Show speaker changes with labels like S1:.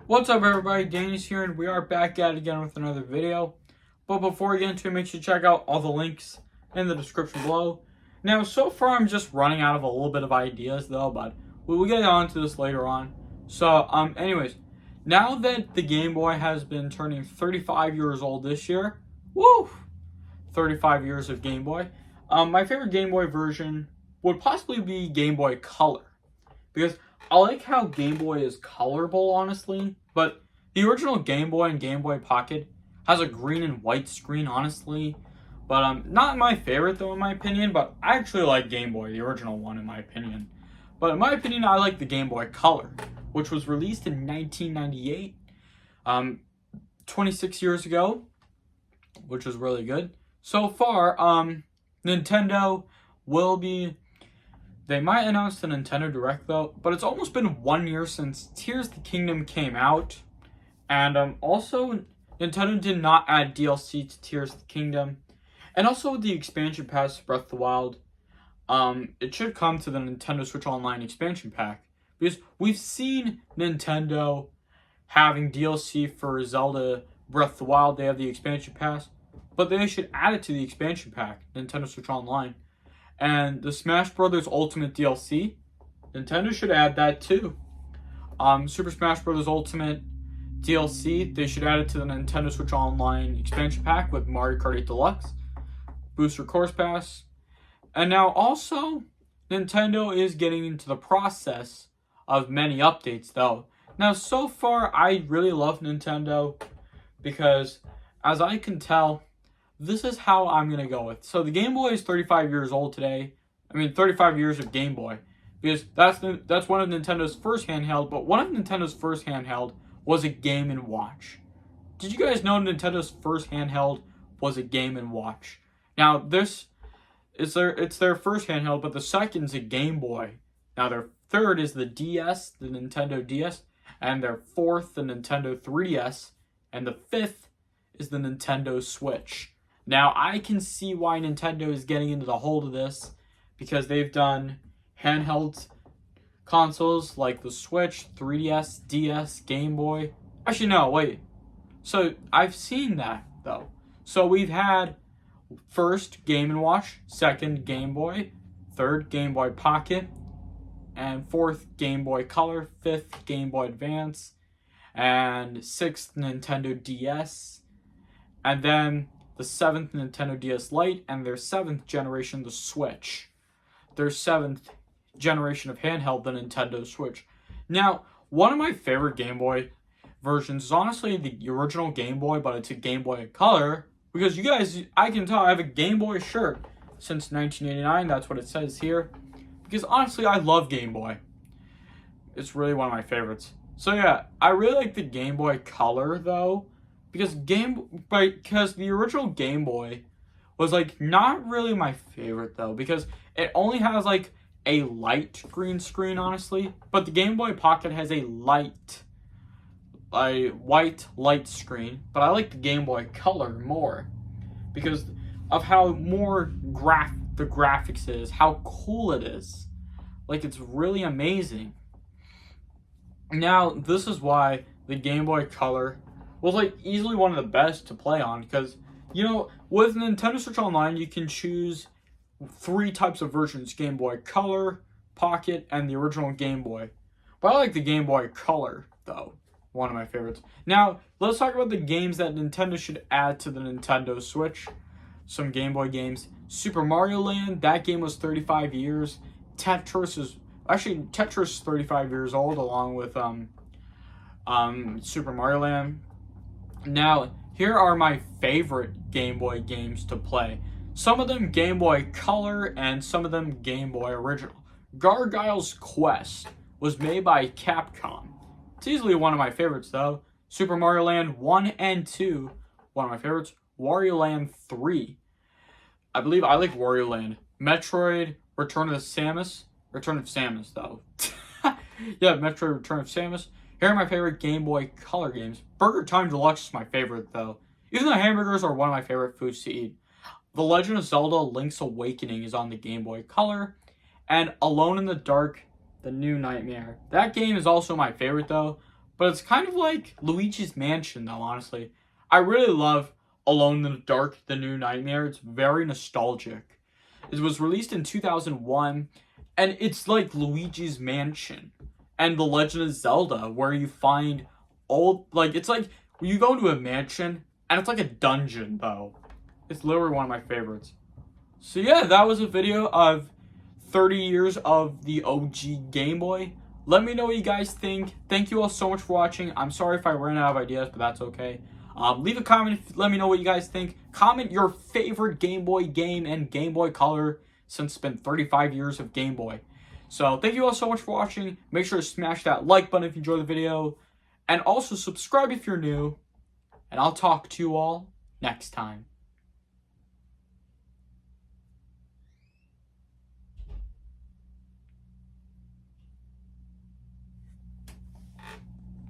S1: What's up everybody, Danny's here and we are back at it again with another video. But before we get into it, make sure you check out all the links in the description below. Now, so far I'm just running out of a little bit of ideas though, but we'll get on to this later on. So, anyways, now that the Game Boy has been turning 35 years old this year, woo! 35 years of Game Boy. My favorite Game Boy version would possibly be Game Boy Color. Because I like how Game Boy is colorable, honestly. But the original Game Boy and Game Boy Pocket has a green and white screen, honestly. But not my favorite, though, in my opinion. But I actually like Game Boy, the original one, in my opinion. But in my opinion, I like the Game Boy Color, which was released in 1998. 26 years ago, which was really good. So far, Nintendo will be... They might announce the Nintendo Direct though, but it's almost been 1 year since Tears of the Kingdom came out. And also, Nintendo did not add DLC to Tears of the Kingdom. And also the expansion pass to Breath of the Wild. It should come to the Nintendo Switch Online expansion pack. Because we've seen Nintendo having DLC for Zelda Breath of the Wild. They have the expansion pass. But they should add it to the expansion pack, Nintendo Switch Online. And the Smash Bros. Ultimate DLC, Nintendo should add that too. Super Smash Bros. Ultimate DLC, they should add it to the Nintendo Switch Online expansion pack with Mario Kart 8 Deluxe, Booster Course Pass. And now also, Nintendo is getting into the process of many updates though. Now so far, I really love Nintendo because as I can tell, this is how I'm going to go with. So the Game Boy is 35 years old today. 35 years of Game Boy. Because that's one of Nintendo's first handheld. But one of Nintendo's first handheld was a Game & Watch. Did you guys know Nintendo's first handheld was a Game & Watch? Now, this is it's their first handheld, but the second's a Game Boy. Now, their third is the DS, the Nintendo DS. And their fourth, the Nintendo 3DS. And the fifth is the Nintendo Switch. Now, I can see why Nintendo is getting into the hold of this because they've done handheld consoles like the Switch, 3DS, DS, Game Boy. Actually, no, wait. So, I've seen that, though. So, we've had first Game & Watch, second Game Boy, third Game Boy Pocket, and fourth Game Boy Color, fifth Game Boy Advance, and sixth Nintendo DS, and then the 7th Nintendo DS Lite, and their 7th generation, the Switch. Their 7th generation of handheld, the Nintendo Switch. Now, one of my favorite Game Boy versions is honestly the original Game Boy, but it's a Game Boy Color. Because you guys, I can tell I have a Game Boy shirt since 1989. That's what it says here. Because honestly, I love Game Boy. It's really one of my favorites. So yeah, I really like the Game Boy Color, though. Because the original Game Boy was like not really my favorite though, because it only has like a light green screen, honestly. But the Game Boy Pocket has a white light screen. But I like the Game Boy Color more because of how more the graphics is, how cool it is. Like, it's really amazing. Now, this is why the Game Boy Color was like easily one of the best to play on because, you know, with Nintendo Switch Online, you can choose 3 types of versions: Game Boy Color, Pocket, and the original Game Boy. But I like the Game Boy Color, though. One of my favorites. Now, let's talk about the games that Nintendo should add to the Nintendo Switch. Some Game Boy games. Super Mario Land, that game was 35 years. Tetris is 35 years old, along with Super Mario Land. Now, here are my favorite Game Boy games to play. Some of them Game Boy Color and some of them Game Boy Original. Gargoyle's Quest was made by Capcom. It's easily one of my favorites though. Super Mario Land 1 and 2, one of my favorites. Wario Land 3. I believe I like Wario Land. Metroid Return of Samus though. Yeah, Metroid Return of Samus. Here are my favorite Game Boy Color games. Burger Time Deluxe is my favorite, though. Even though hamburgers are one of my favorite foods to eat. The Legend of Zelda Links Awakening is on the Game Boy Color. And Alone in the Dark, The New Nightmare. That game is also my favorite, though. But it's kind of like Luigi's Mansion, though, honestly. I really love Alone in the Dark, The New Nightmare. It's very nostalgic. It was released in 2001, and it's like Luigi's Mansion and The Legend of Zelda, where you find it's like you go into a mansion, and it's like a dungeon, though. It's literally one of my favorites. So yeah, that was a video of 30 years of the OG Game Boy. Let me know what you guys think. Thank you all so much for watching. I'm sorry if I ran out of ideas, but that's okay. Leave a comment. Let me know what you guys think. Comment your favorite Game Boy game and Game Boy Color since it's been 35 years of Game Boy. So thank you all so much for watching. Make sure to smash that like button if you enjoyed the video. And also subscribe if you're new. And I'll talk to you all next time.